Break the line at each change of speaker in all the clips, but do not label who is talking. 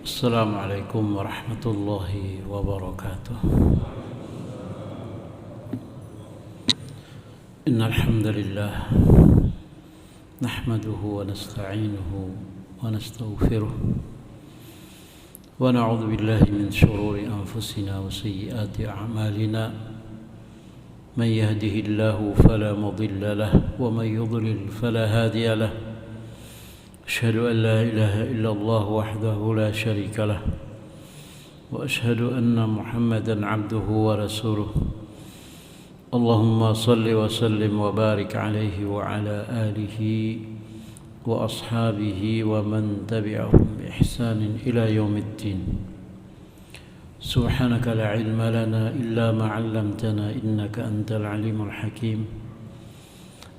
Assalamualaikum warahmatullahi wabarakatuh. Innal hamdalillah nahmaduhu wa nasta'inuhu wa nastaghfiruh wa na'udzu billahi min shururi anfusina wa sayyiati a'malina. من يهده الله فلا مضل له ومن يضلل فلا هادي له أشهد أن لا إله إلا الله وحده لا شريك له وأشهد أن محمدا عبده ورسوله اللهم صل وسلم وبارك عليه وعلى آله وأصحابه ومن تبعهم بإحسان إلى يوم الدين. سبحانك لا علم لنا إلا ما علمتنا إنك أنت العليم الحكيم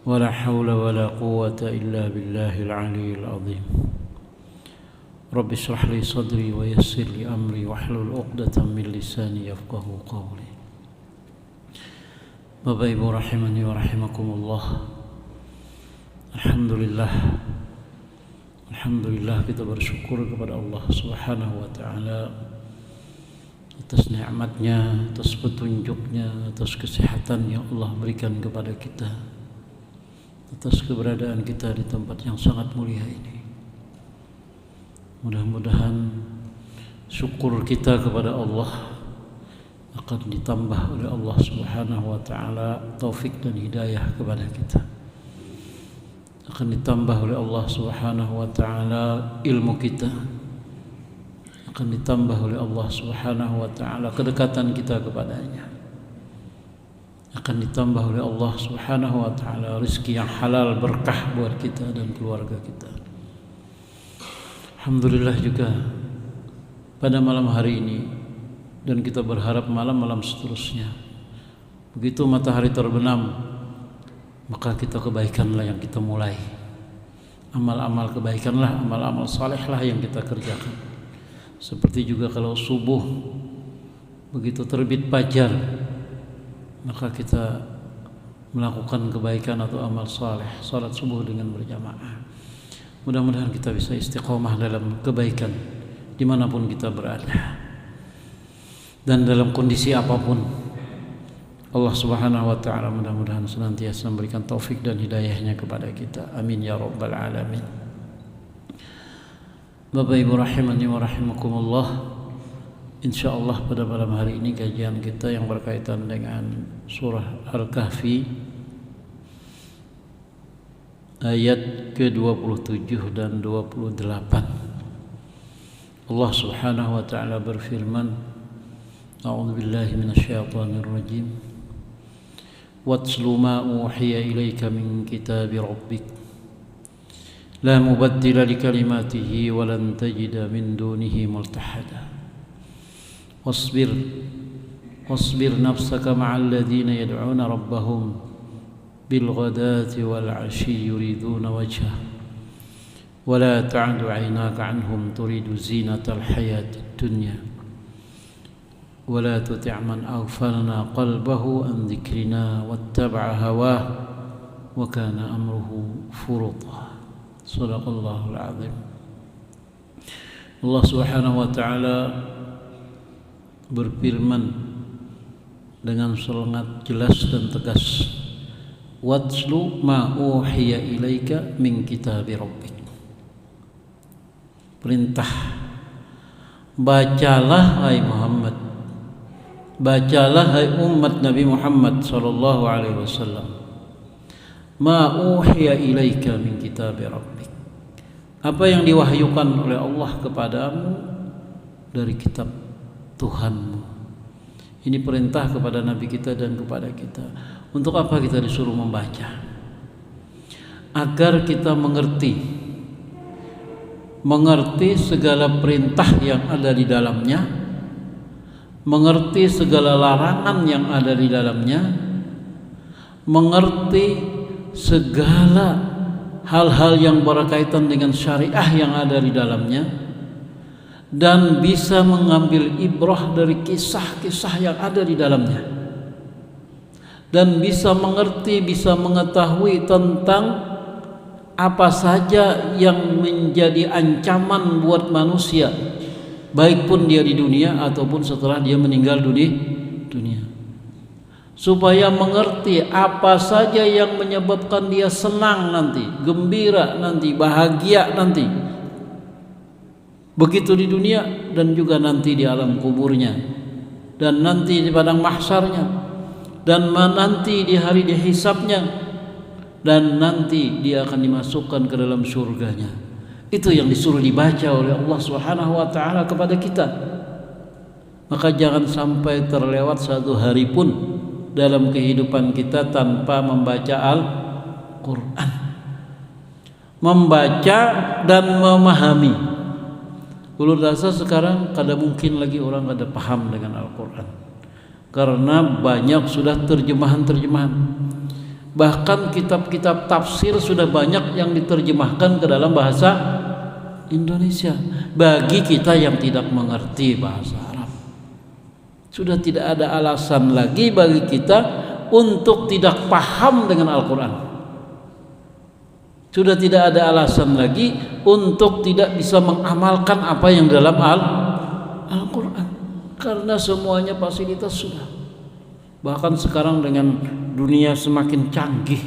ولا حول ولا قوة إلا بالله العلي العظيم. رب اشرح لي صدري ويسر لي أمري واحلل عقدة من لساني يفقهوا قولي. Bapak Ibu rahimani wa rahimakumullah. Alhamdulillah kita bersyukur kepada Allah Subhanahu wa taala atas nikmatnya, atas petunjuknya, atas kesehatan yang Allah berikan kepada kita, atas keberadaan kita di tempat yang sangat mulia ini. Mudah-mudahan syukur kita kepada Allah akan ditambah oleh Allah Subhanahu wa taala taufik dan hidayah kepada kita. Akan ditambah oleh Allah Subhanahu wa taala ilmu kita. Akan ditambah oleh Allah Subhanahu wa taala kedekatan kita kepadanya. Akan ditambah oleh Allah Subhanahu wa taala rezeki yang halal berkah buat kita dan keluarga kita. Alhamdulillah juga pada malam hari ini, dan kita berharap malam-malam seterusnya, begitu matahari terbenam, maka kita kebaikanlah yang kita mulai. Amal-amal kebaikanlah, amal-amal salehlah yang kita kerjakan. Seperti juga kalau subuh begitu terbit fajar, maka kita melakukan kebaikan atau amal saleh, salat subuh dengan berjamaah. Mudah-mudahan kita bisa istiqomah dalam kebaikan dimanapun kita berada dan dalam kondisi apapun. Allah Subhanahu wa taala mudah-mudahan senantiasa memberikan taufik dan hidayahnya kepada kita. Amin ya rabbal alamin. Bapak Ibu rahimani wa rahimakumullah. Insyaallah pada malam hari ini kajian kita yang berkaitan dengan surah Al-Kahfi ayat ke-27 dan 28. Allah Subhanahu wa taala berfirman, A'udzu billahi minasyaitonir rajim. Watslu ma uhiya ilaika min kitabi rabbik لا مبدل لكلماته ولن تجد من دونه ملتحدا واصبر نفسك مع الذين يدعون ربهم بالغداة والعشي يريدون وجهه ولا تعد عيناك عنهم تريد زينة الحياة الدنيا ولا تطع من أغفلنا قلبه عن ذكرنا واتبع هواه وكان أمره فرطا. Sadaqallahul azim. Allah Subhanahu wa taala berfirman dengan sangat jelas dan tegas, watslu ma uhiya ilaika min kitabi rabbik. Perintah, bacalah hai Muhammad, bacalah hai umat Nabi Muhammad sallallahu alaihi wasallam, ma uhiya ilaika min kitabi rabbik, apa yang diwahyukan oleh Allah kepadamu dari kitab Tuhanmu. Ini perintah kepada Nabi kita dan kepada kita. Untuk apa kita disuruh membaca? Agar kita mengerti segala perintah yang ada di dalamnya, mengerti segala larangan yang ada di dalamnya, mengerti segala hal-hal yang berkaitan dengan syariah yang ada di dalamnya, dan bisa mengambil ibrah dari kisah-kisah yang ada di dalamnya, dan bisa mengerti, bisa mengetahui tentang apa saja yang menjadi ancaman buat manusia, baik pun dia di dunia ataupun setelah dia meninggal dunia, supaya mengerti apa saja yang menyebabkan dia senang nanti, gembira nanti, bahagia nanti, begitu di dunia dan juga nanti di alam kuburnya, dan nanti di padang mahsyarnya, dan nanti di hari dihisabnya, dan nanti dia akan dimasukkan ke dalam surganya. Itu yang disuruh dibaca oleh Allah Subhanahu wa taala kepada kita. Maka jangan sampai terlewat satu hari pun dalam kehidupan kita tanpa membaca Al-Qur'an. Membaca dan memahami. Ulul rasa sekarang kada mungkin lagi orang kada paham dengan Al-Qur'an. Karena banyak sudah terjemahan-terjemahan. Bahkan kitab-kitab tafsir sudah banyak yang diterjemahkan ke dalam bahasa Indonesia. Bagi kita yang tidak mengerti bahasa Arab, sudah tidak ada alasan lagi bagi kita untuk tidak paham dengan Al-Quran. Sudah tidak ada alasan lagi untuk tidak bisa mengamalkan apa yang dalam Al-Quran. Karena semuanya fasilitas sudah. Bahkan sekarang dengan dunia semakin canggih,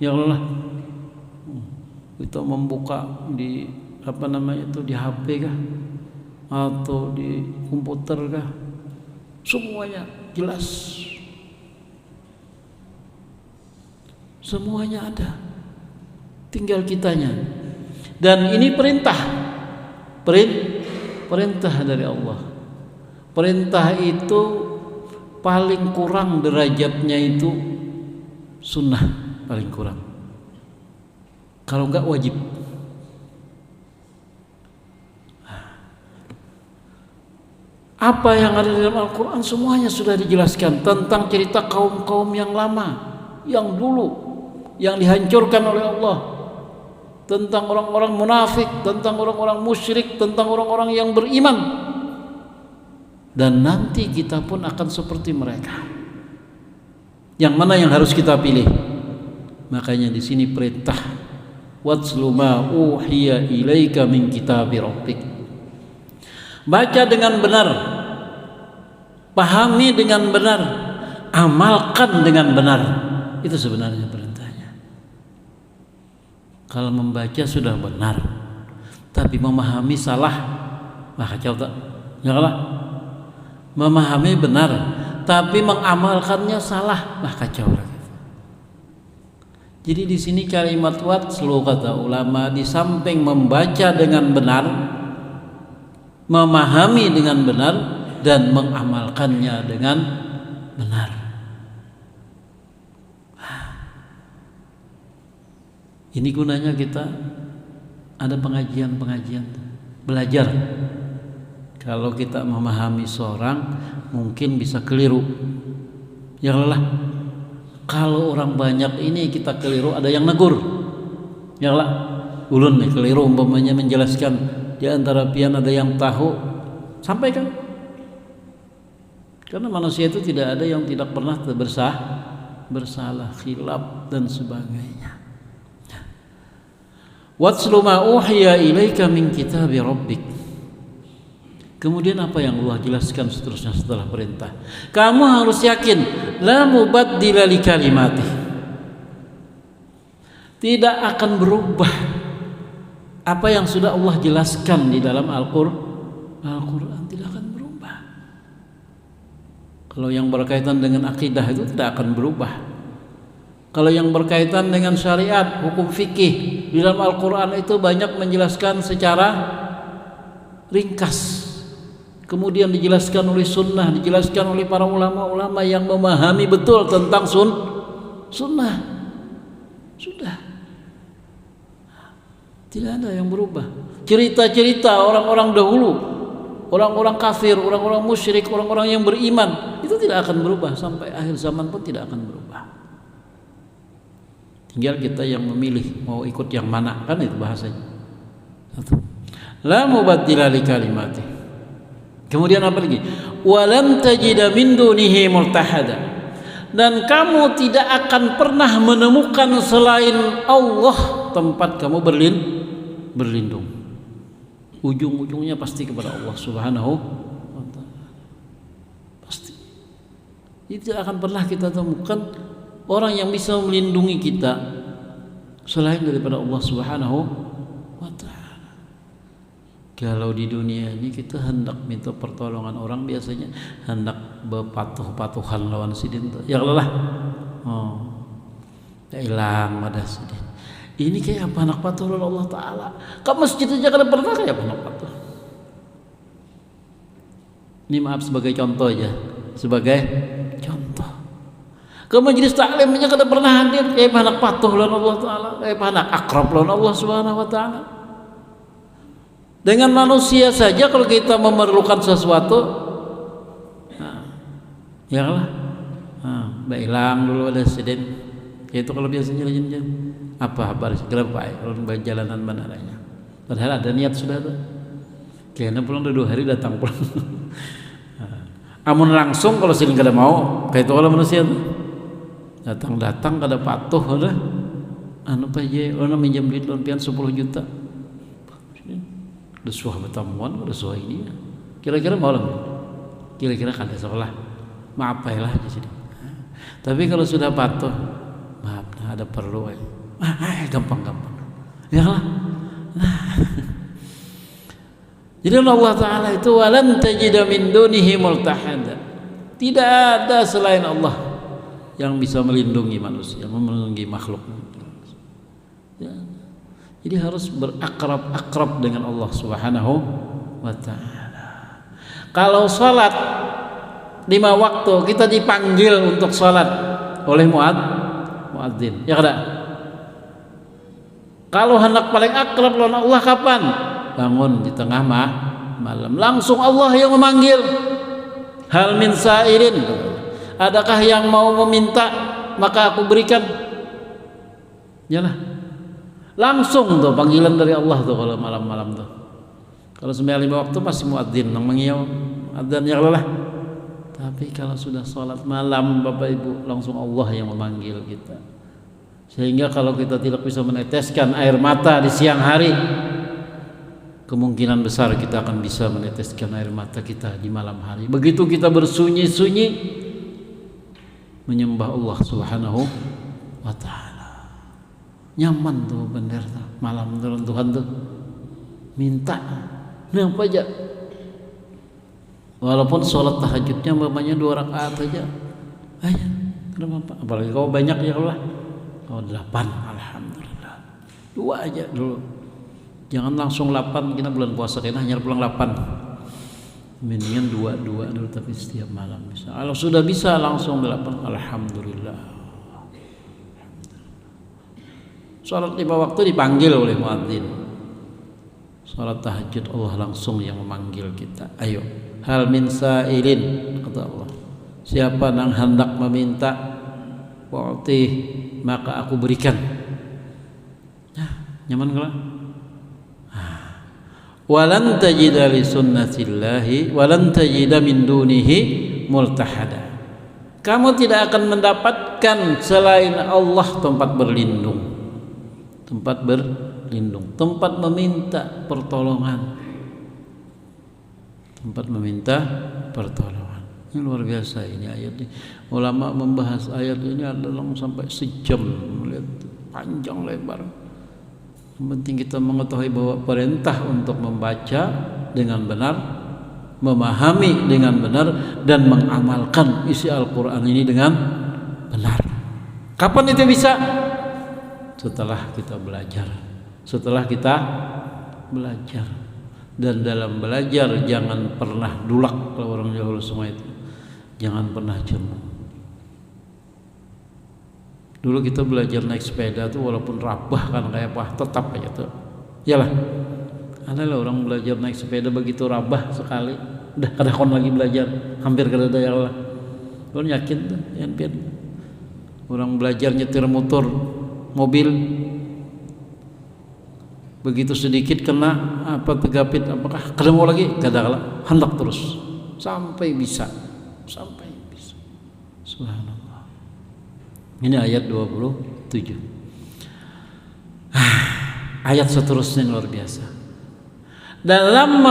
ya Allah, kita membuka di di HP kah atau di komputer kah, semuanya jelas, semuanya ada, tinggal kitanya. Dan ini perintah dari Allah. Perintah itu paling kurang derajatnya itu sunnah, paling kurang. Kalau enggak wajib. Apa yang ada dalam Al-Quran semuanya sudah dijelaskan tentang cerita kaum-kaum yang lama, yang dulu, yang dihancurkan oleh Allah, tentang orang-orang munafik, tentang orang-orang musyrik, tentang orang-orang yang beriman. Dan nanti kita pun akan seperti mereka. Yang mana yang harus kita pilih? Makanya di sini perintah, watslu ma uhiya ilaika min kitabi rabbik. Baca dengan benar, pahami dengan benar, amalkan dengan benar. Itu sebenarnya perintahnya. Kalau membaca sudah benar, tapi memahami salah, maka kacau tak? Janganlah. Memahami benar tapi mengamalkannya salah, kacau lagi. Jadi di sini kalimat watslu kata ulama, di samping membaca dengan benar, memahami dengan benar, dan mengamalkannya dengan benar. Ini gunanya kita ada pengajian-pengajian, belajar. Kalau kita memahami seorang mungkin bisa keliru. Ya Allah, kalau orang banyak ini kita keliru, ada yang negur. Ya Allah, ulun nih keliru umpamanya menjelaskan di antara pian ada yang tahu, sampaikan. Karena manusia itu tidak ada yang tidak pernah bersalah, khilaf dan sebagainya. Watslu ma uhiya ilaika min kitabi rabbik. Kemudian apa yang Allah jelaskan seterusnya setelah perintah? Kamu harus yakin, la mubaddila li kalimati. Tidak akan berubah apa yang sudah Allah jelaskan di dalam Al-Quran, tidak akan berubah. Kalau yang berkaitan dengan akidah itu tidak akan berubah. Kalau yang berkaitan dengan syariat, hukum fikih di dalam Al-Quran itu banyak menjelaskan secara ringkas. Kemudian dijelaskan oleh sunnah, dijelaskan oleh para ulama-ulama yang memahami betul tentang sunnah. Sudah, tidak ada yang berubah. Cerita-cerita orang-orang dahulu, orang-orang kafir, orang-orang musyrik, orang-orang yang beriman, itu tidak akan berubah sampai akhir zaman pun tidak akan berubah. Tinggal kita yang memilih mau ikut yang mana, kan itu bahasanya. Satu. La mubaddila li kalimati. Kemudian apa lagi? Walan tajida min dunihi multahada. Dan kamu tidak akan pernah menemukan selain Allah tempat kamu berlindung. Ujung-ujungnya pasti kepada Allah Subhanahu wa ta'ala. Pasti. Itu akan pernah kita temukan orang yang bisa melindungi kita selain daripada Allah Subhanahu wa ta'ala. Kalau di dunia ini kita hendak minta pertolongan orang, biasanya hendak berpatuh-patuhan lawan sidin. Ya Allah. Hilang ada sidin. Ini kayak apa anak patuh lawan Allah Ta'ala. Ke masjid aja kada pernah kayak apa anak patuh. Ini maaf sebagai contoh aja. Sebagai contoh. Ke majelis taklim aja kada pernah hadir kayak apa anak patuh lawan Allah Ta'ala. Kayak apa anak akrab lawan Allah Subhanahu wa ta'ala. Dengan manusia saja kalau kita memerlukan sesuatu, ya Allah, hilang dulu ada sidin. Itu kalau biasanya jam apa kabar segera Pak orang berjalanan mana adanya. Padahal ada niat sudah tuh. Kayaknya pulang 2 hari datang pulang. Amun langsung kalau sini kada mau, kayak itu kalau manusia tuh. Datang kada patuh udah. Anu pa je, orang minjam duit loan pian 10 juta. Udah suah bertamuan, udah suah ini. Kira-kira mau lah. Kira-kira kada sekolah. Maaf lah aja sini. Tapi kalau sudah patuh, maaf, ada perlu gampang-gampang. Ya lah. Jadi Allah Ta'ala itu walan tajida min dunihi multahada. Tidak ada selain Allah yang bisa melindungi manusia, melindungi makhluk. Ya. Jadi harus berakrab dengan Allah Subhanahu wa ta'ala. Kalau salat 5 waktu kita dipanggil untuk salat oleh muadzin, ya kada? Kalau hendak paling akrab lawan Allah kapan? Bangun di tengah malam, langsung Allah yang memanggil. Hal min sa'irin, adakah yang mau meminta maka aku berikan. Yalah, langsung tuh panggilan dari Allah tuh kalau malam-malam tuh. Kalau sembahyang 5 waktu masih muadzin nang mengiau adzan ya Allah. Tapi kalau sudah sholat malam Bapak Ibu, langsung Allah yang memanggil kita. Sehingga kalau kita tidak bisa meneteskan air mata di siang hari, kemungkinan besar kita akan bisa meneteskan air mata kita di malam hari. Begitu kita bersunyi-sunyi menyembah Allah Subhanahu wa ta'ala. Nyaman tuh bener tuh malam Tuhan tuh. Minta apa aja. Walaupun sholat tahajudnya mamanya 2 rakaat aja, aja, kenapa? Apalagi kalau banyak ya Allah, kalau 8, alhamdulillah, 2 aja dulu, jangan langsung 8, kita bulan puasa kena hanya pulang 8, mendingan 2 dulu tapi setiap malam bisa. Kalau sudah bisa langsung 8, alhamdulillah. Sholat 5 waktu dipanggil oleh muadzin. Sholat tahajud Allah langsung yang memanggil kita. Ayo. Hal min sa'ilin, kata Allah, siapa yang hendak meminta, wa'tih, maka aku berikan. Nyaman kalau walan tajida li sunnatillahi walan tajida min dunihi multahada. Kamu tidak akan mendapatkan selain Allah tempat berlindung, tempat meminta pertolongan, tempat meminta pertolongan. Ini luar biasa ini ayat ini. Ulama membahas ayat ini adalah sampai sejam, melihat panjang lebar. Yang penting kita mengetahui bahwa perintah untuk membaca dengan benar, memahami dengan benar, dan mengamalkan isi Al-Quran ini dengan benar. Kapan itu bisa? Setelah kita belajar. Dan dalam belajar jangan pernah dulak, kalau orang Jawa semua itu. Jangan pernah jemu. Dulu kita belajar naik sepeda tuh walaupun rabah kan kayak apa, tetap aja tuh. Iyalah. Ada lah orang belajar naik sepeda begitu rabah sekali, udah kada kon lagi belajar, hampir kada ada ya Allah. Orang yakin tuh, yakin. Orang belajar nyetir mobil, begitu sedikit kena apa tegapit, apakah kada mau lagi, kada kalah, hendak terus sampai bisa. Subhanallah. Ini ayat 27. ayat seterusnya luar biasa. Dalam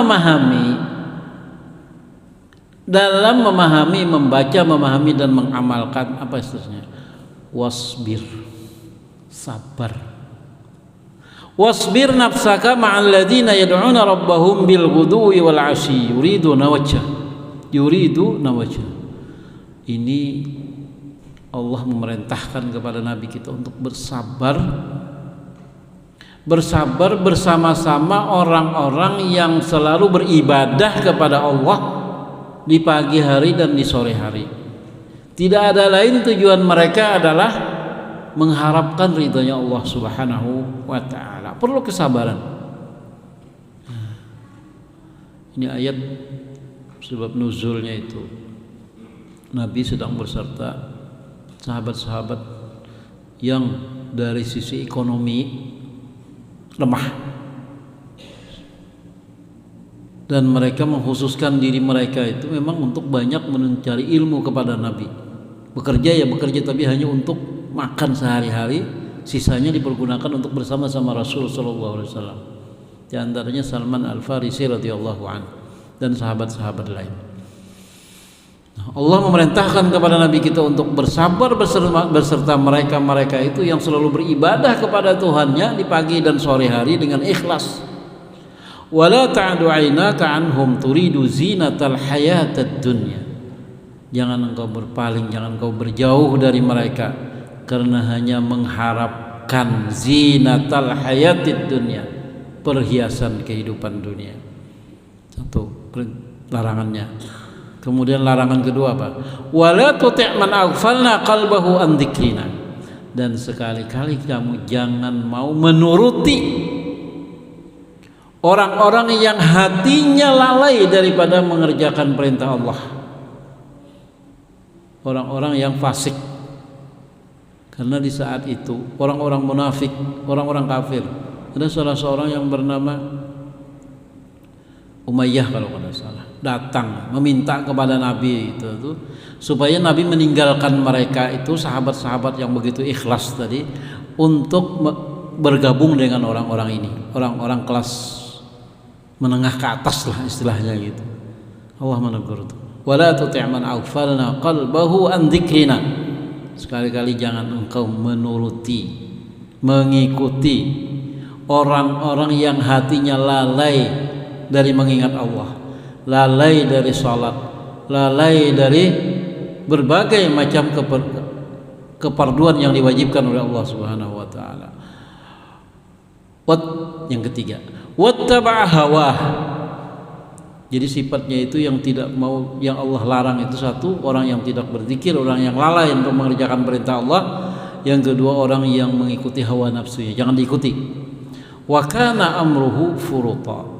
memahami, membaca, memahami dan mengamalkan apa seterusnya? Wasbir, sabar. Wasbir nafsaka ma'al ladzina yad'una rabbahum bil ghuduwi wal 'ashyi yuriduna wajha. Ini Allah memerintahkan kepada Nabi kita untuk bersabar bersama-sama orang-orang yang selalu beribadah kepada Allah di pagi hari dan di sore hari. Tidak ada lain tujuan mereka adalah mengharapkan ridhonya Allah Subhanahu wa ta'ala. Perlu kesabaran. Ini ayat sebab nuzulnya itu Nabi sedang berserta sahabat-sahabat yang dari sisi ekonomi lemah, dan mereka mengkhususkan diri mereka itu memang untuk banyak mencari ilmu kepada Nabi. Bekerja tapi hanya untuk makan sehari-hari, sisanya dipergunakan untuk bersama-sama Rasul sallallahu alaihi wasallam. Di antaranya Salman Al-Farisi radhiyallahu anhu dan sahabat-sahabat lain. Allah memerintahkan kepada Nabi kita untuk bersabar beserta mereka itu yang selalu beribadah kepada Tuhannya di pagi dan sore hari dengan ikhlas. Wala ta'du 'ainaka 'anhum turidu zinatal hayatad dunya. Jangan engkau berpaling, jangan engkau berjauh dari mereka karena hanya mengharapkan zinatal hayatid dunya, perhiasan kehidupan dunia. Satu larangannya. Kemudian larangan kedua apa? Wala tuti' man aghfalna qalbahu an dzikrina. Dan sekali-kali kamu jangan mau menuruti orang-orang yang hatinya lalai daripada mengerjakan perintah Allah. Orang-orang yang fasik. Karena di saat itu orang-orang munafik, orang-orang kafir, ada salah seorang yang bernama Umayyah kalau tidak salah, datang meminta kepada Nabi itu supaya Nabi meninggalkan mereka itu, sahabat-sahabat yang begitu ikhlas tadi, untuk bergabung dengan orang-orang ini, orang-orang kelas menengah ke atas lah istilahnya gitu. Allah menegur itu, wala tuti' man aghfalna qalbahu an dzikrina. Sekali-kali jangan engkau menuruti, mengikuti orang-orang yang hatinya lalai dari mengingat Allah, lalai dari salat, lalai dari berbagai macam keperluan yang diwajibkan oleh Allah Subhanahu wa taala. Yang ketiga, wattaba'a hawah. Jadi sifatnya itu yang tidak mau, yang Allah larang itu satu, orang yang tidak berzikir, orang yang lalai untuk mengerjakan perintah Allah. Yang kedua, orang yang mengikuti hawa nafsunya, jangan diikuti. Wa kana amruhu furuta.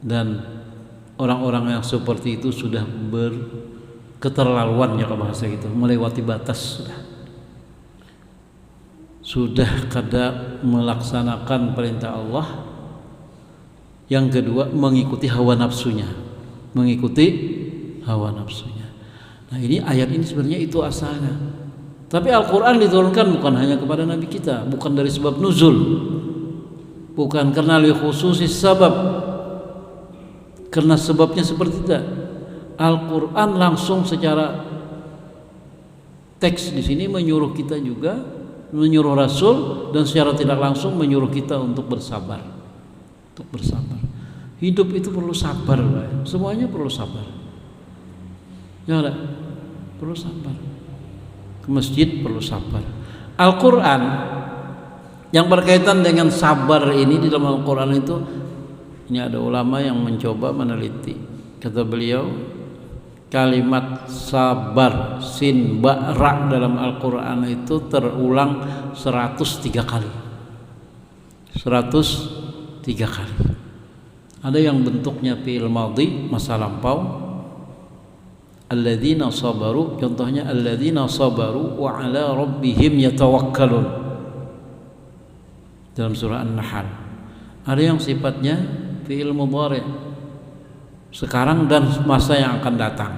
Dan orang-orang yang seperti itu sudah berketerlaluan, ya kalau bahasa gitu, melewati batas sudah kada melaksanakan perintah Allah. Yang kedua, mengikuti hawa nafsunya, Nah ini ayat ini sebenarnya itu asalnya. Tapi Al-Quran diturunkan bukan hanya kepada Nabi kita, bukan dari sebab nuzul, bukan karena li khususis sabab, karena sebabnya seperti itu. Al-Quran langsung secara teks di sini menyuruh kita juga, menyuruh Rasul, dan secara tidak langsung menyuruh kita untuk bersabar. Hidup itu perlu sabar, Pak. Semuanya perlu sabar. Ya enggak? Perlu sabar. Ke masjid perlu sabar. Al-Quran yang berkaitan dengan sabar ini di dalam Al-Quran itu, ini ada ulama yang mencoba meneliti. Kata beliau, kalimat sabar sin ba ra dalam Al-Quran itu terulang 103 kali. 103 kali. Ada yang bentuknya fi'il madhi, masa lampau. Alladzina sabaru, contohnya alladzina sabaru wa ala rabbihim yatawakkalun dalam surah An-Nahl. Ada yang sifatnya fi'il mudhari', sekarang dan masa yang akan datang.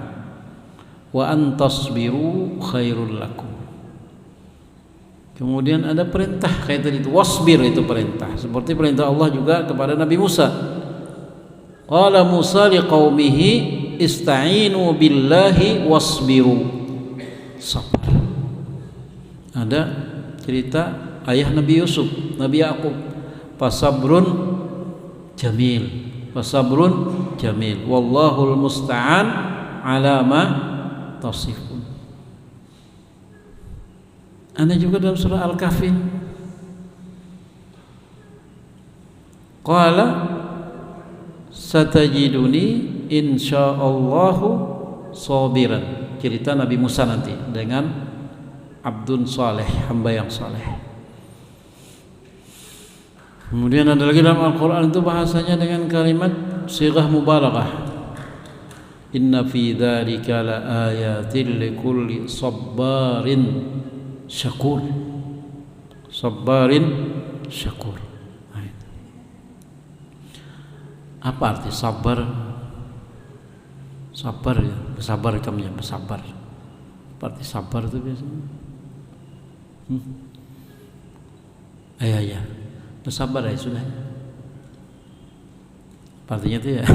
Wa antasbiru khairul lakum. Kemudian ada perintah kayak tadi itu, wasbir, itu perintah. Seperti perintah Allah juga kepada Nabi Musa. Qala Musa liqaumihi ista'inu billahi wasbiru. Sabar. Ada cerita ayah Nabi Yusuf, Nabi Yakub. Fasabrun jamil. Fasabrun jamil. Wallahul musta'an ala ma tasifun. Ada juga dalam surah Al-Kahfi. Qala satajiduni insyaallahu sabiran. Cerita Nabi Musa nanti dengan Abdun Saleh, hamba yang saleh. Kemudian ada lagi dalam Al-Quran itu bahasanya dengan kalimat sighah mubalaghah. Inna fi dzalika la ayatin likulli sabbarin syakur. Sabbarin syakur. Apa arti sabar? Sabar ya, bersabar kamu ya, bersabar. Apa arti sabar itu biasanya? Ya, bersabar ya sudah. Artinya itu ya.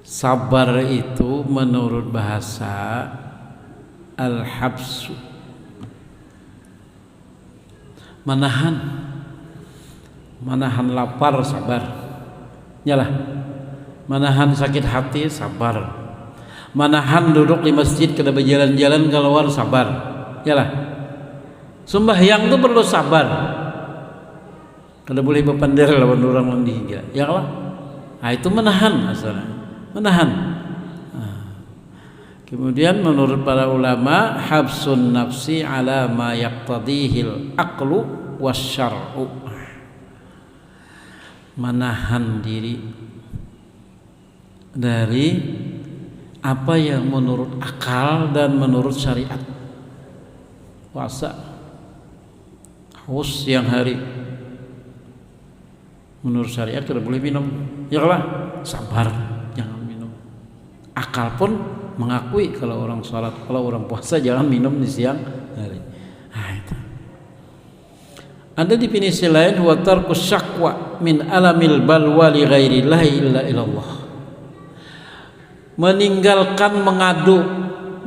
Sabar itu menurut bahasa al-habsu, menahan lapar, sabar. Yalah, menahan sakit hati, sabar. Menahan duduk di masjid kada berjalan-jalan keluar, sabar. Yalah, sembahyang itu perlu sabar. Kada boleh berpandar lawan orang mendiga. Yalah, itu menahan asalnya, menahan. Kemudian menurut para ulama, habsun nafsi ala ma yaqtadihil aqlu wasyar'u, menahan diri dari apa yang menurut akal dan menurut syariat. Puasa, haus siang hari, menurut syariat tidak boleh minum. Ya lah, sabar, jangan minum. Akal pun mengakui kalau orang sholat, kalau orang puasa jangan minum di siang hari. Itu. Ada definisi lain, wa tarkus syakwa min alamil balwa li ghairillahi illa ilallah. Meninggalkan mengadu,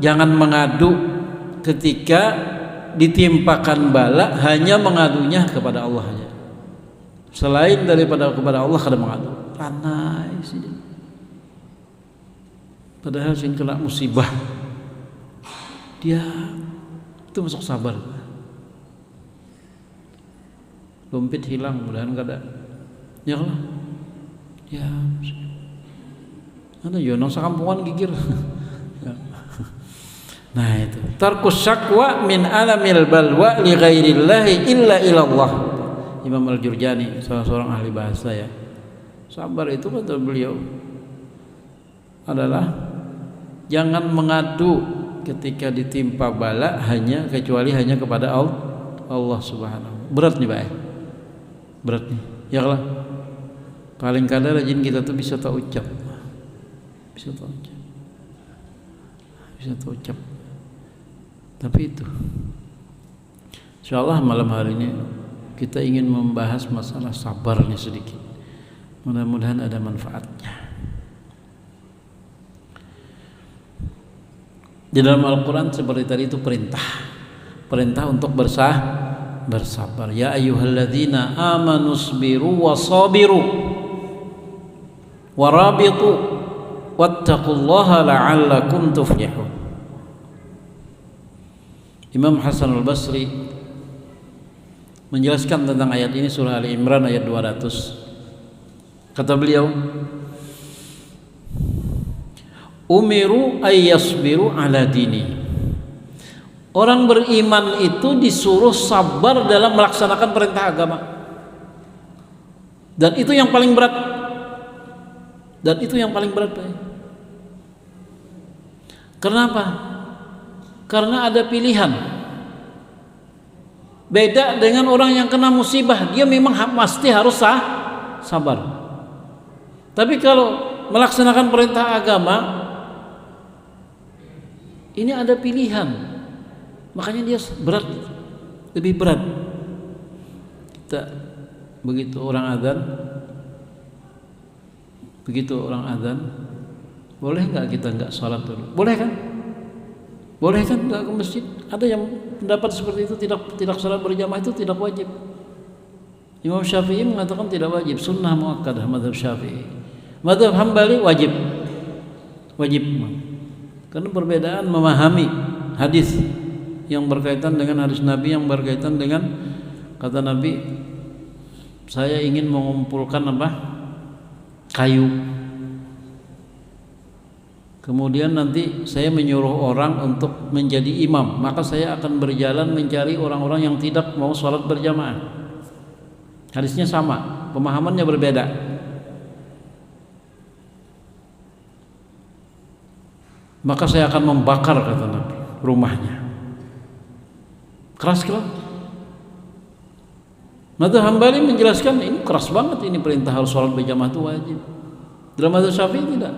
jangan mengadu ketika ditimpakan bala, hanya mengadunya kepada Allah saja. Selain daripada kepada Allah kada mengadu. Ranai sih. Padahal sing kena musibah dia itu masuk sabar. Dompet hilang, mudahan kada. Ya Allah. Ya. Ada yo nang sakampungan gigir. Nah itu. Tarkus syakwa min alamil balwa li ghairillahi illa ilallah. Imam Al-Jurjani, salah seorang ahli bahasa ya. Sabar itu kata beliau adalah jangan mengadu ketika ditimpa bala kecuali hanya kepada Allah Subhanahu. Berat nih Pak. Berat nih. Ya Allah. Paling kadang rajin kita tuh bisa tak ucap. Bisa tak ucap. Tapi itu. Insyaallah malam hari ini kita ingin membahas masalah sabarnya sedikit. Mudah-mudahan ada manfaatnya. Di dalam Al-Quran seperti tadi itu perintah untuk bersabar. Ya ayyuhalladzina amanu sabiru wasabiru warabitu wattaqullaha la'allakum tuflihun. Imam Hasan Al-Basri menjelaskan tentang ayat ini, surah Ali Imran ayat 200. Kata beliau, umiru ayyasbiru ala dini. Orang beriman itu disuruh sabar dalam melaksanakan perintah agama. Dan itu yang paling berat. Kenapa? Karena ada pilihan. Beda dengan orang yang kena musibah, dia memang pasti harus sabar. Tapi kalau melaksanakan perintah agama, Ini ada pilihan, makanya dia berat, lebih berat. Kita begitu orang adzan, boleh nggak kita nggak sholat dulu? Boleh kan? Boleh kan nggak ke masjid? Ada yang pendapat seperti itu, tidak sholat berjamaah itu tidak wajib. Imam Syafi'i mengatakan tidak wajib, sunnah muakkadah mazhab Syafi'i. Mazhab Hambali wajib. Karena perbedaan memahami hadis yang berkaitan dengan hadis Nabi, yang berkaitan dengan kata Nabi, saya ingin mengumpulkan kayu. Kemudian nanti saya menyuruh orang untuk menjadi imam, maka saya akan berjalan mencari orang-orang yang tidak mau sholat berjamaah. Hadisnya sama, pemahamannya berbeda. Maka saya akan membakar, kata Nabi, rumahnya. Keras kan? Mazhab Hambali menjelaskan ini keras banget, ini perintah harus sholat berjamaah itu wajib. Dalam mazhab Syafi'i tidak.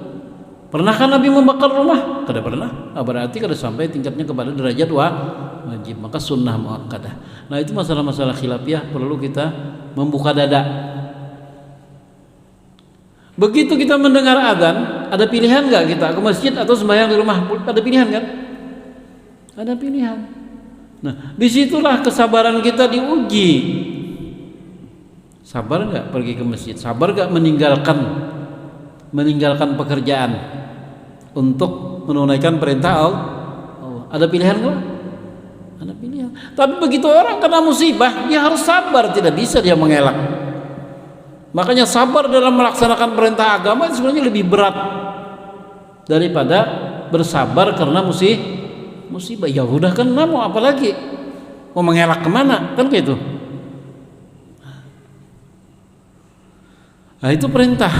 Pernahkah Nabi membakar rumah? Tidak pernah. Berarti kada sampai tingkatnya kepada derajat wajib. Maka sunnah muakkadah. Nah, itu masalah-masalah khilafiyah perlu kita membuka dada. Begitu kita mendengar adzan, ada pilihan nggak kita ke masjid atau sembahyang di rumah? Ada pilihan kan? Ada pilihan. Nah, disitulah kesabaran kita diuji. Sabar nggak pergi ke masjid? Sabar nggak meninggalkan pekerjaan untuk menunaikan perintah Allah? Ada pilihan nggak? Ada pilihan. Tapi begitu orang kena musibah, dia harus sabar, tidak bisa dia mengelak. Makanya sabar dalam melaksanakan perintah agama itu sebenarnya lebih berat daripada bersabar karena musibah. Ya udah kan, mau apa lagi? Mau mengelak kemana? Kan gitu. Nah, itu perintah.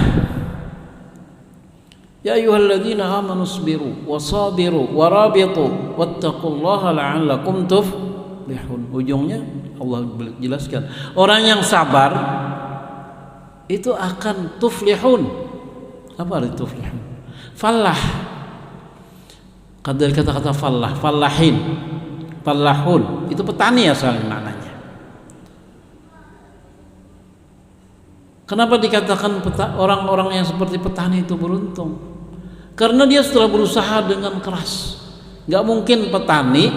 Ya ayyuhalladzina amanu sabiru wasabiru warabitu wattaqullaha la'allakum tuflihun. Ujungnya Allah jelaskan, orang yang sabar itu akan tuflihun. Apa arti tuflihun? Fallah. Dari kata-kata fallah, fallahin, fallahun, itu petani asalnya maknanya. Kenapa dikatakan orang-orang yang seperti petani itu beruntung? Karena dia setelah berusaha dengan keras. Gak mungkin petani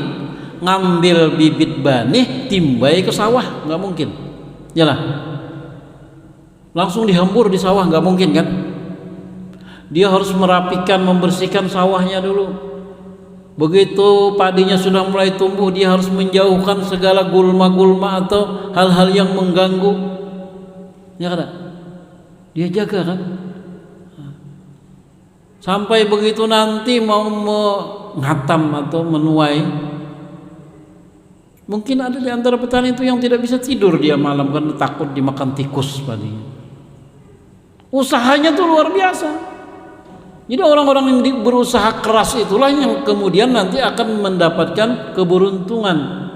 ngambil bibit benih timbai ke sawah, gak mungkin. Yalah, langsung dihambur di sawah, nggak mungkin kan? Dia harus merapikan, membersihkan sawahnya dulu. Begitu padinya sudah mulai tumbuh, dia harus menjauhkan segala gulma-gulma atau hal-hal yang mengganggu. Ya kan? Dia jaga kan? Sampai begitu nanti mau menghatam atau menuai. Mungkin ada di antara petani itu yang tidak bisa tidur dia malam karena takut dimakan tikus padinya. Usahanya tuh luar biasa. Jadi orang-orang yang berusaha keras itulah yang kemudian nanti akan mendapatkan keberuntungan.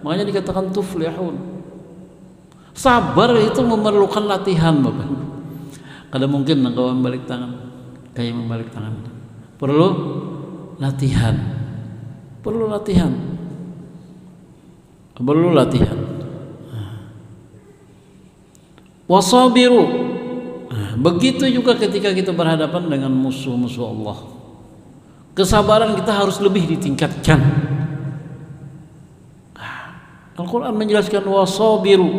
Makanya dikatakan tuflihun. Sabar itu memerlukan latihan, Bapak. Kada mungkin engkau membalik tangan kayak membalik tangan. Perlu latihan. Perlu latihan. Perlu latihan. Wasabiru. Begitu juga ketika kita berhadapan dengan musuh-musuh Allah. Kesabaran kita harus lebih ditingkatkan. Al-Quran menjelaskan wasabiru.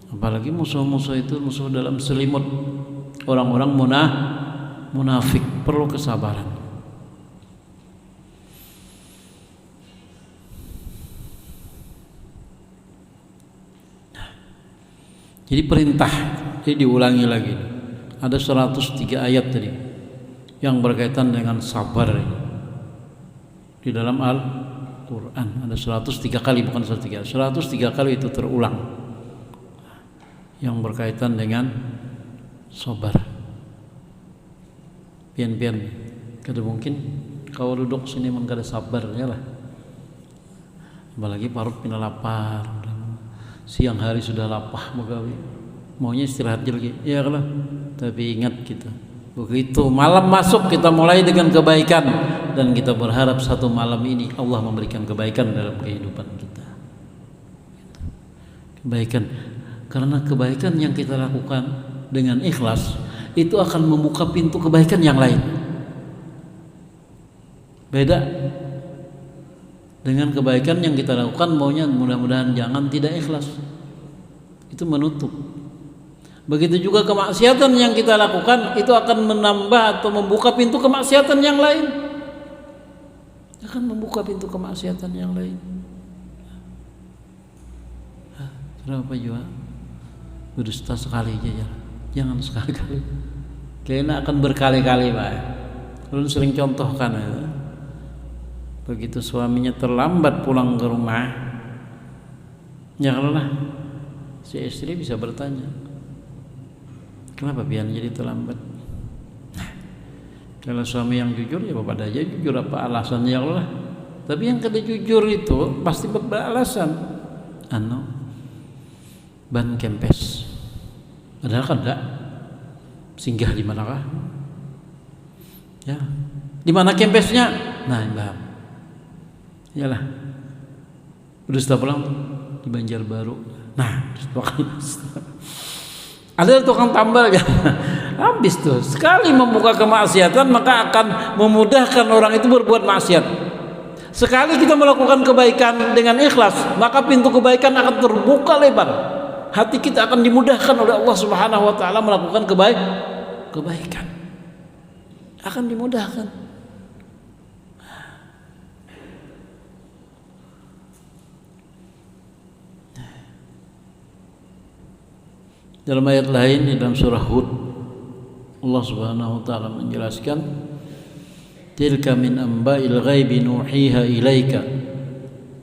Apalagi musuh-musuh itu musuh dalam selimut orang-orang munafik, perlu kesabaran. Jadi perintah, jadi diulangi lagi. Ada 103 ayat tadi yang berkaitan dengan sabar di dalam Al-Quran. Ada 103 kali, bukan 103, 103 kali itu terulang yang berkaitan dengan sabar. Pian-pian, kada mungkin kau duduk sini mengkada sabar ya lah. Apalagi parut pina lapar. Siang hari sudah lapah magawi, maunya istirahat lagi, ya lah. Tapi ingat kita, Begitu malam masuk kita mulai dengan kebaikan, dan kita berharap satu malam ini Allah memberikan kebaikan dalam kehidupan kita. Kebaikan, karena kebaikan yang kita lakukan dengan ikhlas itu akan membuka pintu kebaikan yang lain. Beda dengan kebaikan yang kita lakukan maunya mudah-mudahan jangan, tidak ikhlas, itu menutup. Begitu juga kemaksiatan yang kita lakukan itu akan menambah atau membuka pintu kemaksiatan yang lain. Akan membuka pintu kemaksiatan yang lain. Kenapa juga? Berdusta sekali aja, jangan sekali-kali. Kayaknya akan berkali-kali, Pak. Belum sering contohkan ya. Begitu suaminya terlambat pulang ke rumah, janganlah si istri bisa bertanya, kenapa Pian jadi terlambat? Kalau suami yang jujur ya bapak aja jujur apa alasannya, ya Allah. Tapi yang kada jujur itu pasti beralasan. Ban kempes. Padahal kan enggak. Singgah di manakah? Ya. Di mana kempesnya? Nah, Mbak. Iyalah. Udah setelah pulang di Banjarbaru. Nah, ada tukang tambal ya. Habis tuh. Sekali membuka kemaksiatan maka akan memudahkan orang itu berbuat maksiat. Sekali kita melakukan kebaikan dengan ikhlas, maka pintu kebaikan akan terbuka lebar. Hati kita akan dimudahkan oleh Allah Subhanahu wa taala melakukan kebaikan. Akan dimudahkan. Dalam ayat lain di dalam surah Hud, Allah Subhanahu wa taala menjelaskan, tilka min amba'il ghaibi nuhiha ilaika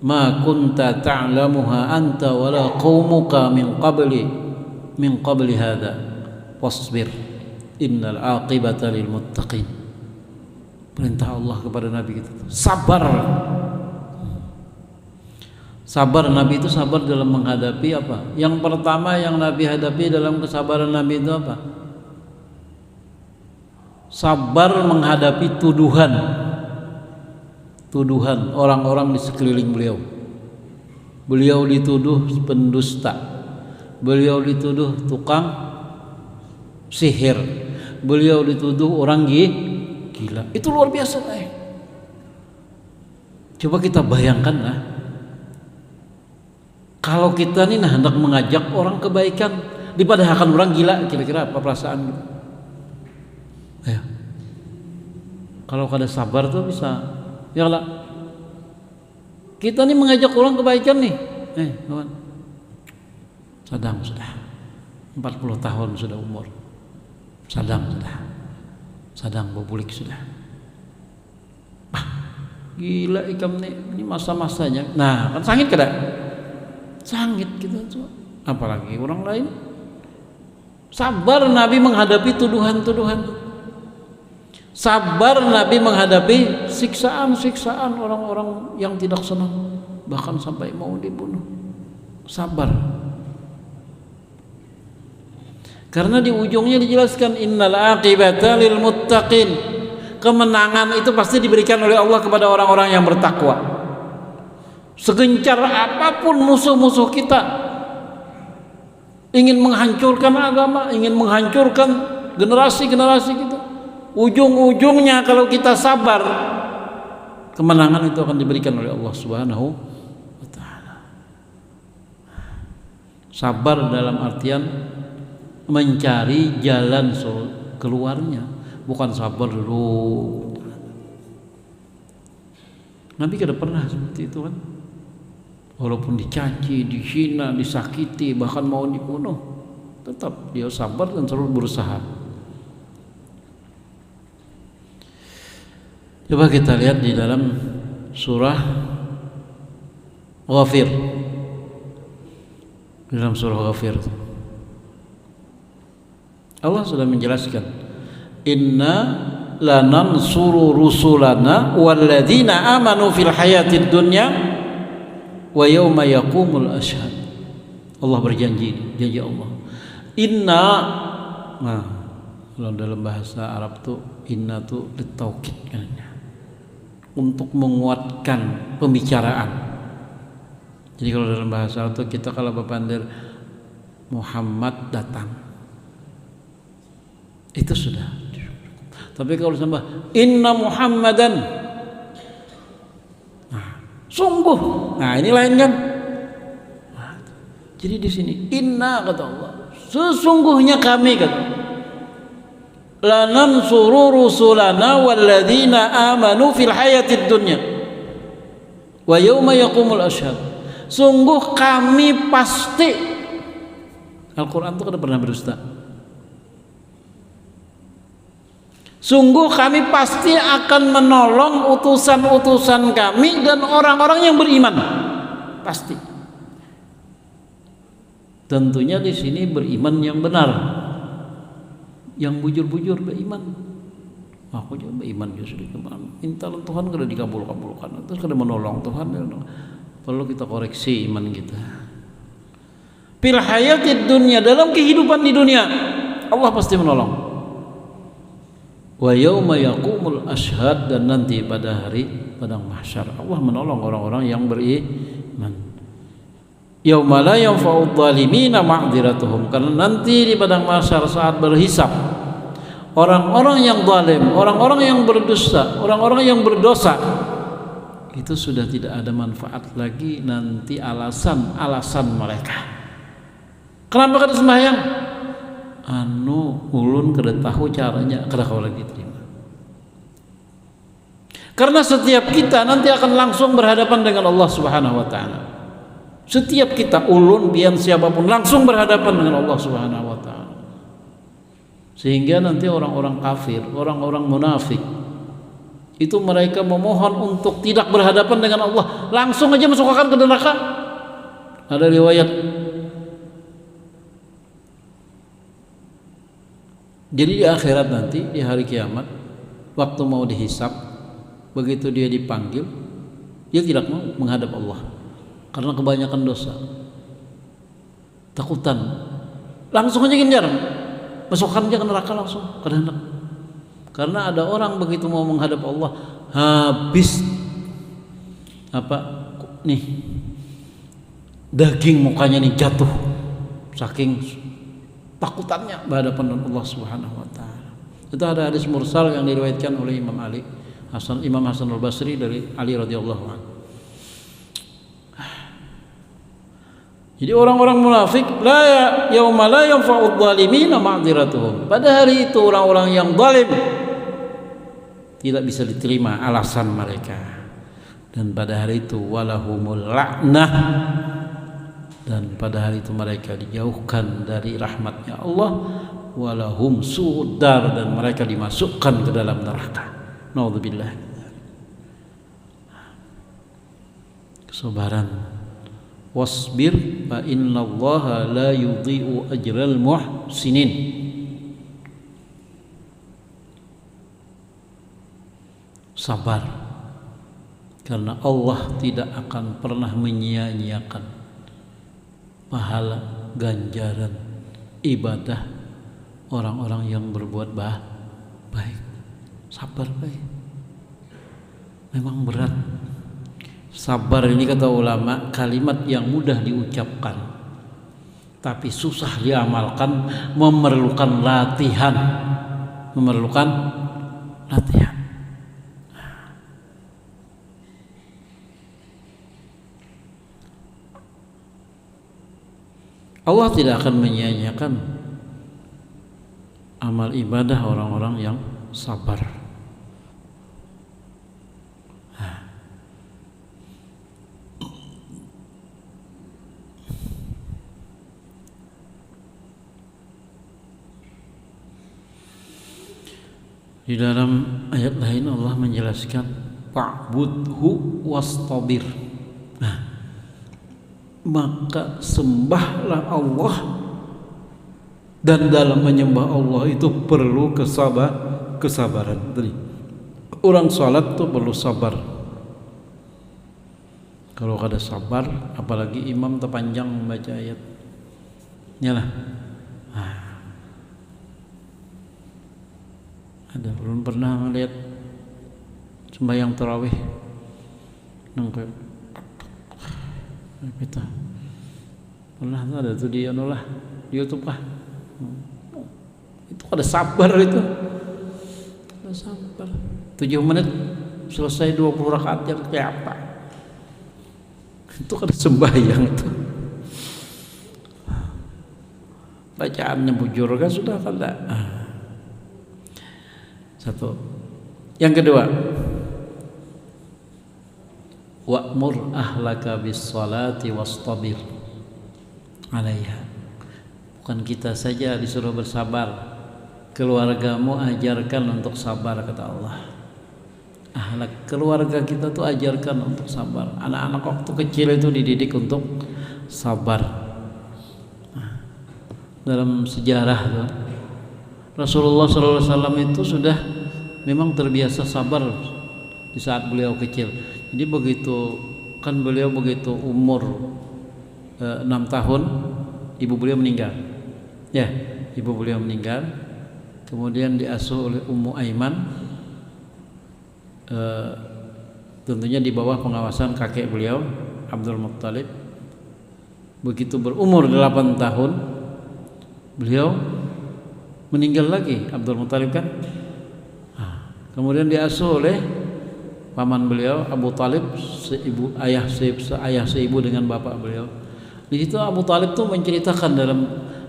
ma kunta ta'lamuha anta wala qaumuka min qabli hadha wasbir innal aqibata lil muttaqin. Perintah Allah kepada Nabi kita, sabar. Sabar Nabi itu sabar dalam menghadapi apa? Yang pertama yang Nabi hadapi dalam kesabaran Nabi itu apa? Sabar menghadapi tuduhan orang-orang di sekeliling beliau. Beliau dituduh pendusta, beliau dituduh tukang sihir, beliau dituduh orang gila. Itu luar biasa, Coba kita bayangkan lah, kalau kita nih hendak mengajak orang kebaikan dipadahkan orang gila, kira-kira apa perasaan gitu? Ayo. Kalau kada sabar tuh bisa, ya lah. Kita nih mengajak orang kebaikan nih, kawan. Sudah 40 tahun sudah umur. Sadang bobulik sudah. Gila ikam nih, ini masa-masanya. Nah, kan sangit kada? Sangit kita tuh. Apalagi orang lain. Sabar Nabi menghadapi tuduhan-tuduhan. Sabar Nabi menghadapi siksaan-siksaan orang-orang yang tidak senang, bahkan sampai mau dibunuh. Sabar. Karena di ujungnya dijelaskan innal aqibata lil muttaqin. Kemenangan itu pasti diberikan oleh Allah kepada orang-orang yang bertakwa. Segencar apapun musuh-musuh kita ingin menghancurkan agama, ingin menghancurkan generasi-generasi kita, ujung-ujungnya kalau kita sabar, kemenangan itu akan diberikan oleh Allah Subhanahu wa taala. Sabar dalam artian mencari jalan keluarnya, bukan sabar dulu. Nabi kada pernah seperti itu kan. Walaupun dicaci, dihina, disakiti, bahkan mau dibunuh, tetap dia sabar dan selalu berusaha. Coba kita lihat di dalam surah Ghafir. Di dalam surah Ghafir Allah sudah menjelaskan, inna lanansuru rusulana walladzina amanu fil hayatid dunya wa yauma yaqumul ashhad. Allah berjanji, janji Allah, inna, Kalau dalam bahasa Arab tuh inna tuh litaukid kan, untuk menguatkan pembicaraan. Jadi kalau dalam bahasa Arab tuh kita kalau berpandir Muhammad datang, itu sudah. Tapi kalau tambah inna Muhammadan, nah, sungguh, nah ini lain kan. Nah, jadi di sini inna kata Allah, sesungguhnya kami kata lanansuru rusulana walladzina amanu fil hayatid dunya wa yauma yaqumul ashhad. Sungguh kami pasti, Al-Quran itu kan pernah berdusta. Sungguh kami pasti akan menolong utusan-utusan kami dan orang-orang yang beriman. Pasti. Tentunya di sini beriman yang benar, yang bujur-bujur beriman. Aku juga beriman juga sudah kemana. Minta Tuhan kada dikabul-kabulkan, terus kada menolong Tuhan. Perlu kita koreksi iman kita. Fil hayatid dunya, dalam kehidupan di dunia Allah pasti menolong. Wa yauma yaqumul ashhad, dan nanti pada hari padang mahsyar Allah menolong orang-orang yang beriman. Yauma la yanfa'udz zalimina ma'dziratuhum, karena nanti di padang mahsyar saat berhisab orang-orang yang zalim, orang-orang yang berdusta, orang-orang yang berdosa, itu sudah tidak ada manfaat lagi nanti alasan-alasan mereka. Kenapa kada sembahyang? Ulun kada tahu caranya, kada kau lagi terima. Karena setiap kita nanti akan langsung berhadapan dengan Allah Subhanahu wa taala. Setiap kita, ulun bian siapapun, langsung berhadapan dengan Allah Subhanahu wa taala. Sehingga nanti orang-orang kafir, orang-orang munafik, itu mereka memohon untuk tidak berhadapan dengan Allah, langsung aja masukkan ke neraka. Ada riwayat. Jadi di akhirat nanti, di hari kiamat, waktu mau dihisab, begitu dia dipanggil, dia tidak mau menghadap Allah karena kebanyakan dosa, takutan, langsung aja genjar, masukkan aja ke neraka langsung, karena ada orang begitu mau menghadap Allah, habis daging mukanya nih jatuh, saking takutannya berhadapan dengan Allah Subhanahu wa taala. Itu ada hadis mursal yang diriwayatkan oleh Imam Hasan al-Basri dari Ali radhiyallahu anhu. Jadi orang-orang munafik yauma la yanfa'udz zalimina ma'dziratuhum. Pada hari itu orang-orang yang zalim tidak bisa diterima alasan mereka. Dan pada hari itu walahumul la'nah, dan pada hari itu mereka dijauhkan dari rahmatnya Allah, walahum su'udar, dan mereka dimasukkan ke dalam neraka. Naudzubillah. Kesabaran. Wasbir fa innallaha la yudhi'u ajral muhsinin. Sabar, karena Allah tidak akan pernah menyia-nyiakan pahala ganjaran ibadah orang-orang yang berbuat baik. Sabar baik. Memang berat. Sabar ini kata ulama kalimat yang mudah diucapkan tapi susah diamalkan, memerlukan latihan. Allah tidak akan menyia-nyiakan amal ibadah orang-orang yang sabar. Di dalam ayat lain Allah menjelaskan fa'budhu wastabir. Maka sembahlah Allah, dan dalam menyembah Allah itu perlu kesabaran. Tadi orang salat tuh perlu sabar. Kalau kada sabar, apalagi imam terpanjang membaca ayat, nyalah. Ada belum pernah melihat sembahyang tarawih nangkep kita pernah ada tuh di lah di YouTube lah. Itu ada sabar, itu ada sabar 7 menit selesai 20 rakaat yang kayak apa itu ada sembahyang itu bacaannya bujur kan sudah kada. Satu. Yang kedua, wa'mur ahlaka bis salati wastabir 'alaiha. Bukan kita saja disuruh bersabar, keluargamu ajarkan untuk sabar, kata Allah. Ahlak, keluarga kita tuh ajarkan untuk sabar. Anak-anak waktu kecil itu dididik untuk sabar. Dalam sejarah tuh, Rasulullah SAW itu sudah memang terbiasa sabar di saat beliau kecil. Jadi begitu kan beliau begitu umur 6 tahun ibu beliau meninggal. Ya, ibu beliau meninggal. Kemudian diasuh oleh Ummu Aiman, tentunya di bawah pengawasan kakek beliau Abdul Muttalib. Begitu berumur 8 tahun beliau meninggal lagi, Abdul Muttalib kan. Kemudian diasuh oleh paman beliau Abu Talib, ayah seibu dengan bapak beliau. Di situ Abu Talib tuh menceritakan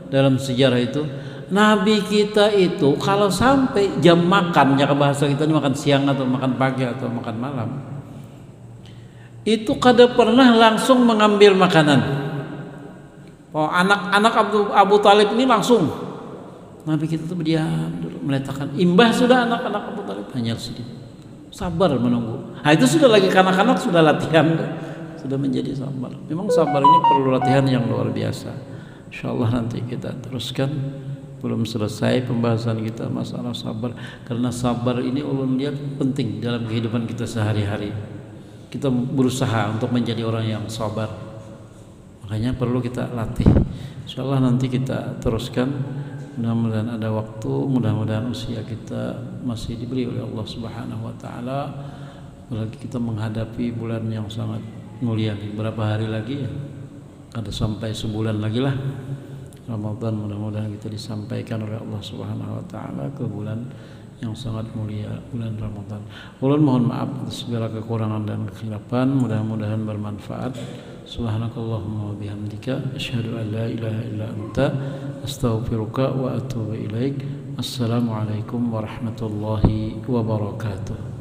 dalam sejarah itu, Nabi kita itu kalau sampai jam makan, ya bahasa kita ini makan siang atau makan pagi atau makan malam, itu kada pernah langsung mengambil makanan. Oh, anak-anak Abu Talib ini langsung, Nabi kita tuh berdiam dulu, meletakkan imbah sudah anak-anak Abu Talib hanya sedikit, sabar menunggu. Nah itu sudah lagi kanak-kanak sudah latihan, sudah menjadi sabar. Memang sabar ini perlu latihan yang luar biasa. Insyaallah nanti kita teruskan. Belum selesai pembahasan kita masalah sabar, karena sabar ini ulun lihat penting dalam kehidupan kita sehari-hari. Kita berusaha untuk menjadi orang yang sabar, makanya perlu kita latih. Insyaallah nanti kita teruskan. Mudah-mudahan ada waktu, mudah-mudahan usia kita masih diberi oleh Allah Subhanahu wa taala. Apalagi kita menghadapi bulan yang sangat mulia. Berapa hari lagi ya? Ada sampai sebulan lagi lah Ramadan. Mudah-mudahan kita disampaikan oleh Allah Subhanahu wa taala ke bulan yang sangat mulia, bulan Ramadan. Ulun mohon maaf atas segala kekurangan dan kekhilafan, mudah-mudahan bermanfaat. Subhanakallahumma wa bihamdika asyhadu an la ilaha illa anta astaghfiruka wa atubu ilaik. Assalamualaikum warahmatullahi wabarakatuh.